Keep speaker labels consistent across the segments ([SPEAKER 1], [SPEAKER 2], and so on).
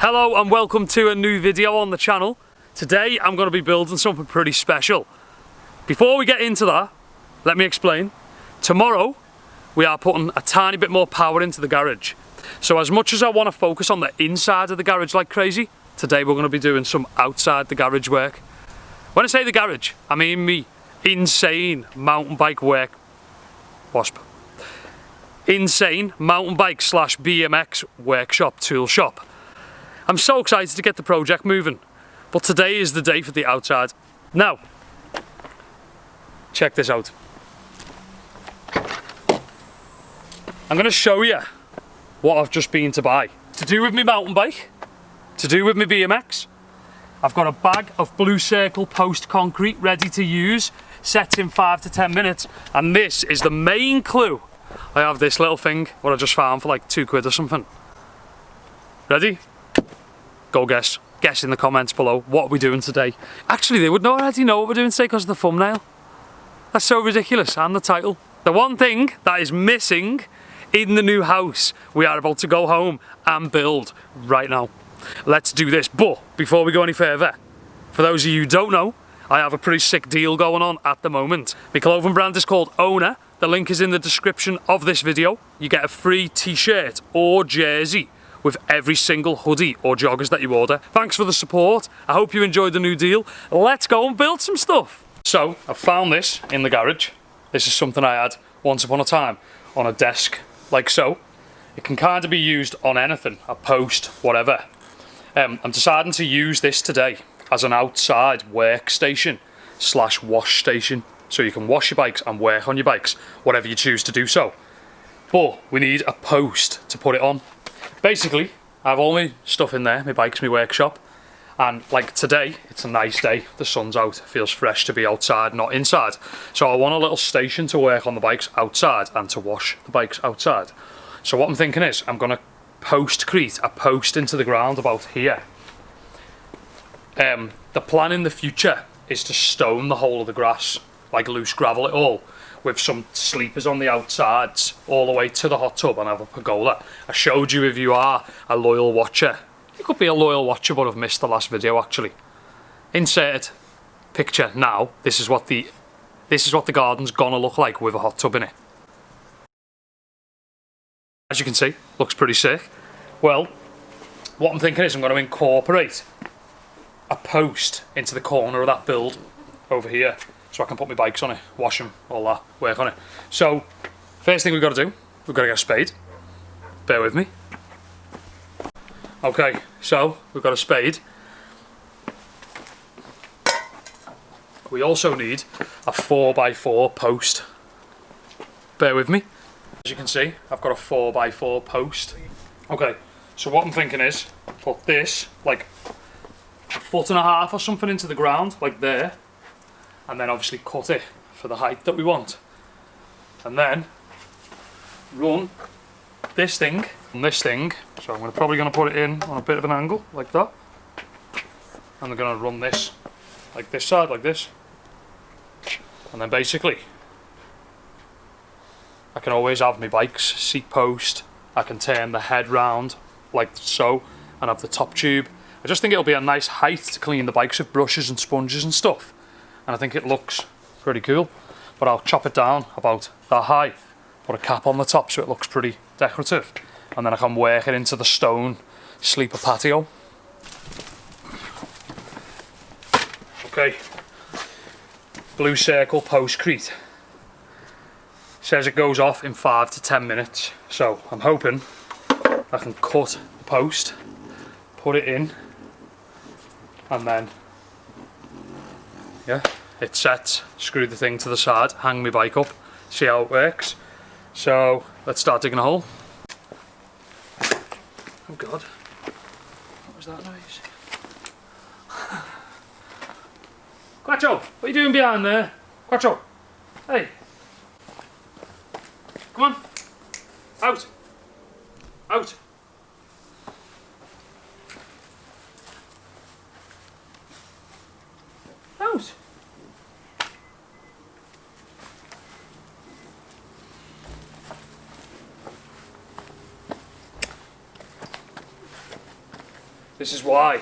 [SPEAKER 1] Hello and welcome to a new video on the channel. Today I'm going to be building something pretty special. Before we get into that, let me explain. Tomorrow we are putting a tiny bit more power into the garage. So as much as I want to focus on the inside of the garage like crazy, today we're going to be doing some outside the garage work. When I say the garage, I mean me insane mountain bike work. Insane mountain bike / BMX workshop tool shop. I'm so excited to get the project moving, but today is the day for the outside. Now, check this out. I'm going to show you what I've just been to buy. To do with my mountain bike, to do with my BMX, I've got a bag of Blue Circle post concrete ready to use, set in 5 to 10 minutes, and this is the main clue. I have this little thing, what I just found for like £2 or something. Ready? Go guess. Guess in the comments below. What are we doing today? Actually, they would already know what we're doing today because of the thumbnail. That's so ridiculous, and the title. The one thing that is missing in the new house we are about to go home and build right now. Let's do this. But before we go any further, for those of you who don't know, I have a pretty sick deal going on at the moment. My clothing brand is called OWNA. The link is in the description of this video. You get a free t-shirt or jersey with every single hoodie or joggers that you order. Thanks for the support. I hope you enjoyed the new deal. Let's go and build some stuff. So I found this in the garage. This is something I had once upon a time on a desk like so. It can kind of be used on anything, a post, whatever. I'm deciding to use this today as an outside workstation / wash station. So you can wash your bikes and work on your bikes, whatever you choose to do so. But we need a post to put it on. Basically, I have all my stuff in there, my bike's my workshop, and like today, it's a nice day, the sun's out, it feels fresh to be outside, not inside. So I want a little station to work on the bikes outside and to wash the bikes outside. So what I'm thinking is, I'm going to CRETE a post into the ground about here. The plan in the future is to stone the whole of the grass, like loose gravel it all, with some sleepers on the outsides all the way to the hot tub and have a pergola. I showed you, if you are a loyal watcher, you could be a loyal watcher but have missed the last video actually. Inserted picture now. This is what the garden's gonna look like with a hot tub in it. As you can see, looks pretty sick. Well, what I'm thinking is I'm going to incorporate a post into the corner of that build over here, so I can put my bikes on it, wash them, all that, work on it. So, first thing we've got to do, we've got to get a spade. Bear with me. Okay, so we've got a spade. We also need a 4x4 post. Bear with me. As you can see, I've got a 4x4 post. Okay, so what I'm thinking is, put this like 1.5 foot or something into the ground, like there. And then obviously cut it for the height that we want, and then run this thing on this thing. So I'm probably going to put it in on a bit of an angle like that, and I'm going to run this like this side like this, and then basically I can always have my bike's seat post. I can turn the head round like so and have the top tube. I just think it'll be a nice height to clean the bikes with brushes and sponges and stuff. And I think it looks pretty cool, but I'll chop it down about that high, put a cap on the top so it looks pretty decorative, and then I can work it into the stone sleeper patio. Okay, Blue Circle post CRETE. Says it goes off in 5 to 10 minutes, so I'm hoping I can cut the post, put it in, and then yeah, it sets, screw the thing to the side, hang my bike up, see how it works. So let's start digging a hole. Oh god, what was that noise? Quattro, what are you doing behind there? Quattro, hey, come on, out, out. Out. This is why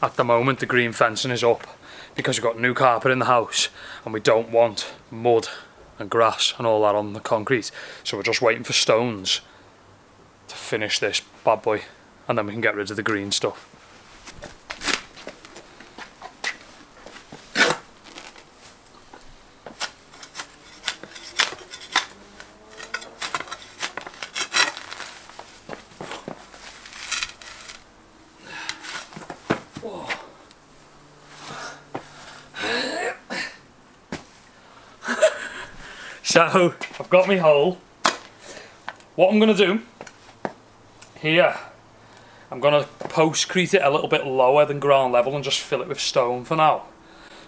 [SPEAKER 1] at the moment the green fencing is up, because we've got new carpet in the house and we don't want mud and grass and all that on the concrete. So we're just waiting for stones to finish this bad boy, and then we can get rid of the green stuff. So I've got my hole. What I'm going to do here, I'm going to post-crete it a little bit lower than ground level and just fill it with stone for now,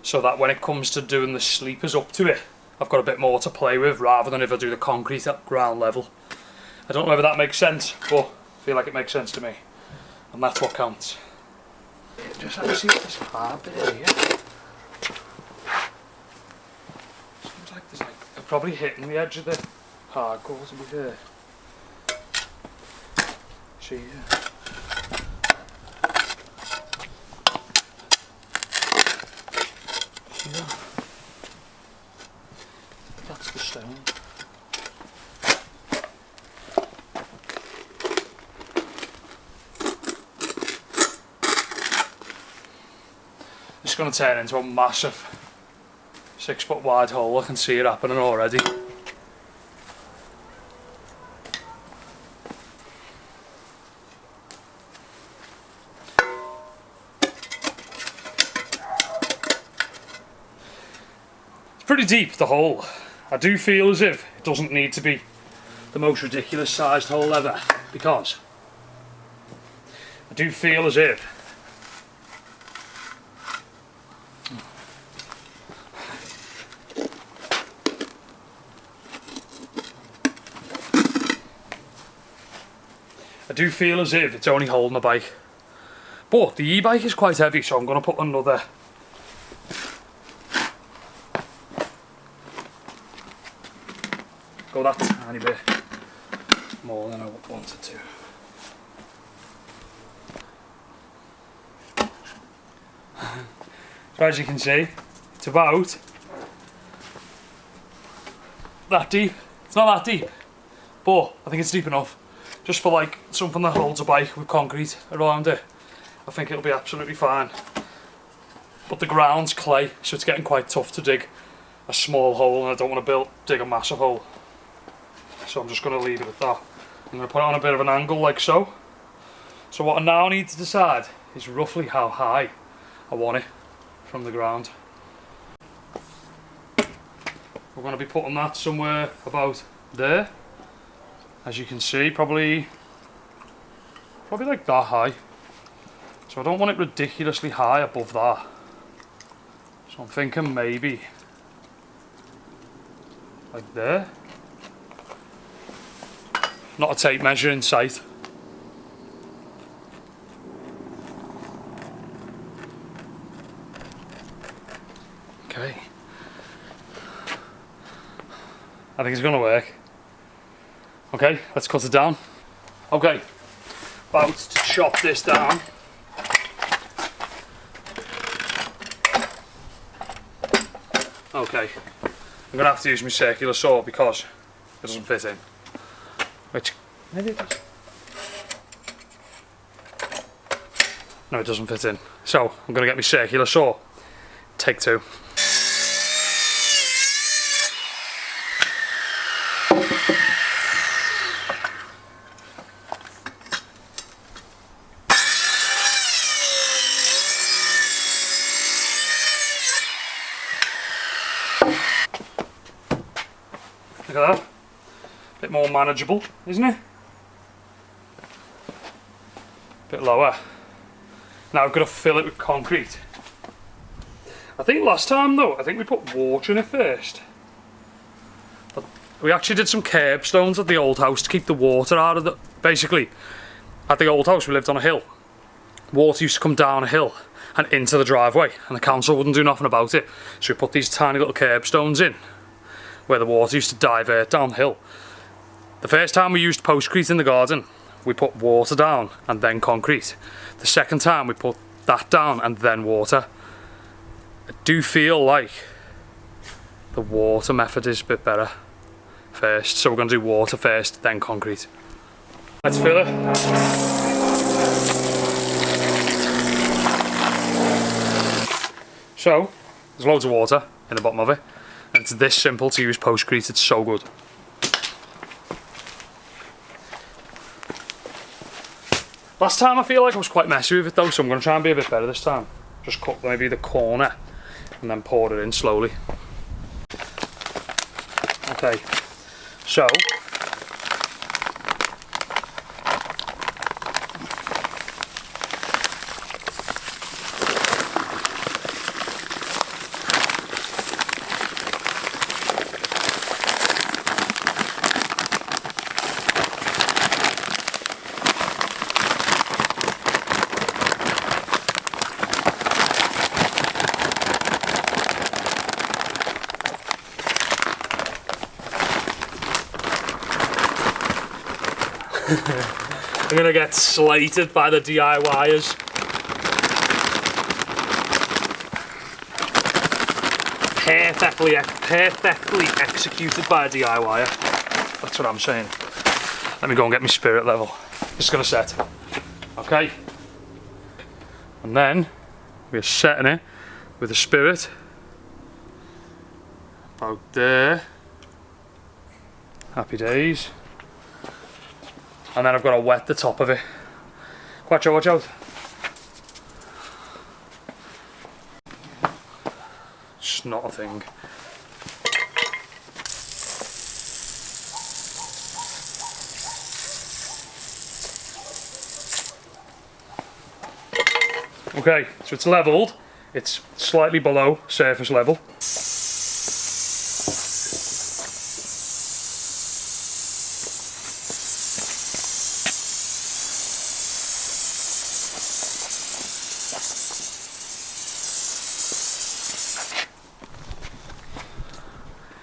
[SPEAKER 1] so that when it comes to doing the sleepers up to it, I've got a bit more to play with rather than if I do the concrete at ground level. I don't know whether that makes sense, but I feel like it makes sense to me, and that's what counts. Just have to see this hard bit here. Seems like there's probably hitting the edge of the hardcore, to be fair. See, yeah. That's the stone. It's going to turn into a massive 6 foot wide hole. I can see it happening already. It's pretty deep, the hole. I do feel as if it doesn't need to be the most ridiculous sized hole ever, because I do feel as if it's only holding the bike. But the e-bike is quite heavy, so I'm going to put another go that tiny bit more than I wanted to. So as you can see, it's about that deep. It's not that deep, but I think it's deep enough. Just for like something that holds a bike with concrete around it, I think it'll be absolutely fine. But the ground's clay, so it's getting quite tough to dig a small hole, and I don't want to dig a massive hole. So I'm just going to leave it at that. I'm going to put it on a bit of an angle like so. So what I now need to decide is roughly how high I want it from the ground. We're going to be putting that somewhere about there. As you can see, probably like that high. So I don't want it ridiculously high above that. So I'm thinking maybe like there. Not a tape measure in sight. Okay. I think it's gonna work. Okay, let's cut it down. Okay, about to chop this down. Okay, I'm gonna have to use my circular saw because it doesn't fit in. Which, maybe it does. No, it doesn't fit in. So, I'm gonna get my circular saw. Take two. Look at that. A bit more manageable, isn't it? A bit lower. Now I've got to fill it with concrete. I think last time though, I think we put water in it first. But we actually did some curb stones at the old house to keep the water out of the... Basically, at the old house we lived on a hill. Water used to come down a hill and into the driveway, and the council wouldn't do nothing about it. So we put these tiny little curb stones in, where the water used to divert downhill. The first time we used post-crete in the garden, we put water down and then concrete. The second time we put that down and then water. I do feel like the water method is a bit better first, so we're going to do water first, then concrete. Let's fill it. So, there's loads of water in the bottom of it, and it's this simple to use postcrete, it's so good. Last time I feel like I was quite messy with it though, so I'm going to try and be a bit better this time. Just cut maybe the corner and then pour it in slowly. Okay, so I'm gonna get slated by the DIYers. Perfectly executed by a DIYer. That's what I'm saying. Let me go and get my spirit level. Just gonna set. Okay. And then we're setting it with a spirit about there. Happy days. And then I've got to wet the top of it. Watch out, watch out. It's not a thing. Okay, so it's leveled. It's slightly below surface level.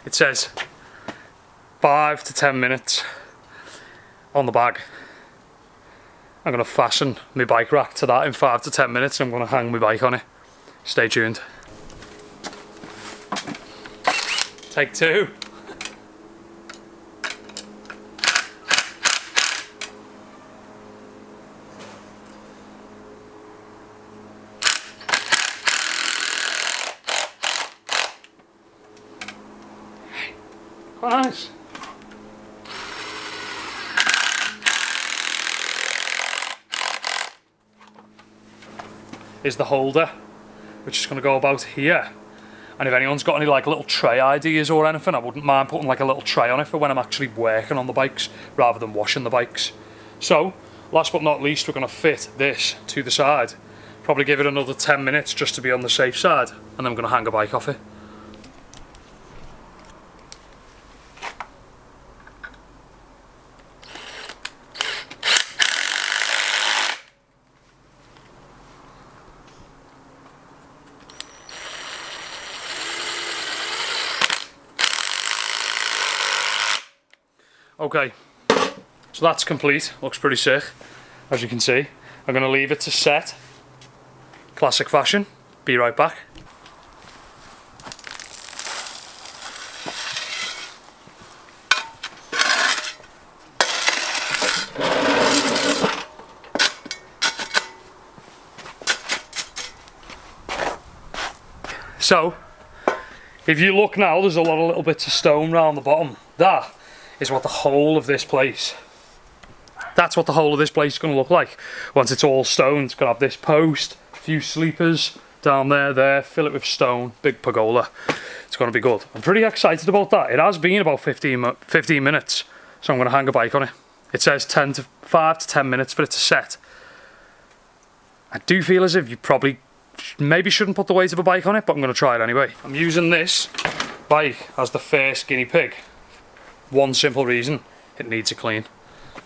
[SPEAKER 1] It says 5 to 10 minutes on the bag. I'm going to fasten my bike rack to that in 5 to 10 minutes. I'm going to hang my bike on it. Stay tuned. Take two. Quite nice. Is the holder, which is going to go about here. And if anyone's got any like little tray ideas or anything, I wouldn't mind putting like a little tray on it for when I'm actually working on the bikes rather than washing the bikes. So, last but not least, we're going to fit this to the side. Probably give it another 10 minutes just to be on the safe side, and then I'm going to hang a bike off it. Okay, so that's complete. Looks pretty sick, as you can see. I'm going to leave it to set, classic fashion. Be right back. So, if you look now, there's a lot of little bits of stone around the bottom. That is what the whole of this place, that's what the whole of this place is going to look like. Once it's all stone, it's going to have this post, a few sleepers down there, fill it with stone, big pergola. It's going to be good. I'm pretty excited about that. It has been about 15 minutes, so I'm going to hang a bike on it. It says 5 to 10 minutes for it to set. I do feel as if you probably maybe shouldn't put the weight of a bike on it, but I'm going to try it anyway. I'm using this bike as the first guinea pig. One simple reason, it needs a clean,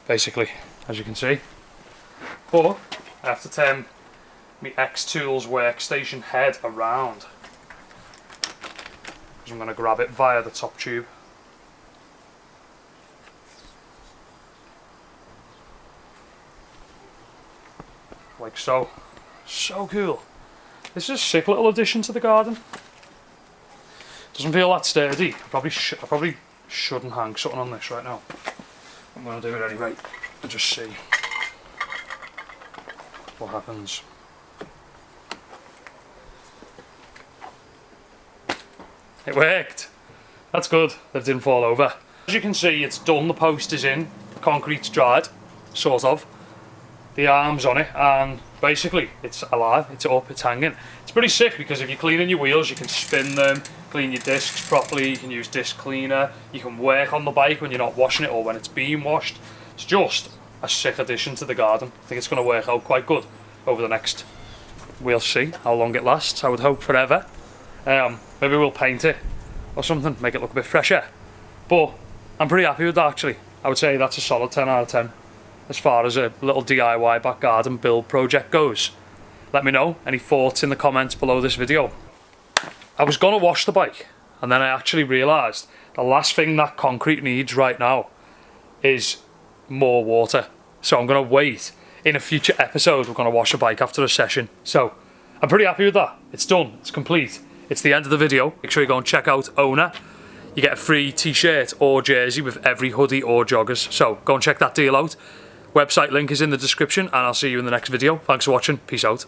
[SPEAKER 1] basically, as you can see. But I have to turn my X-Tools workstation head around, because I'm going to grab it via the top tube. like so. So cool. This is a sick little addition to the garden. Doesn't feel that sturdy. I probably shouldn't hang something on this right now. I'm going to do it anyway and just see what happens. It worked. That's good that it didn't fall over. As you can see, it's done. The post is in. The concrete's dried, sort of. The arm's on it, and basically it's alive, it's up, it's hanging. It's pretty sick because if you're cleaning your wheels, you can spin them, clean your discs properly, you can use disc cleaner, you can work on the bike when you're not washing it or when it's being washed. It's just a sick addition to the garden. I think it's going to work out quite good over the next, we'll see how long it lasts. I would hope forever. Maybe we'll paint it or something, make it look a bit fresher. But I'm pretty happy with that actually. I would say that's a solid 10 out of 10. As far as a little DIY back garden build project goes. Let me know any thoughts in the comments below this video. I was gonna wash the bike and then I actually realised the last thing that concrete needs right now is more water. So I'm gonna wait. In a future episode we're gonna wash a bike after a session. So I'm pretty happy with that. It's done, it's complete. It's the end of the video. Make sure you go and check out OWNA. You get a free t-shirt or jersey with every hoodie or joggers. So go and check that deal out. Website link is in the description and I'll see you in the next video. Thanks for watching. Peace out.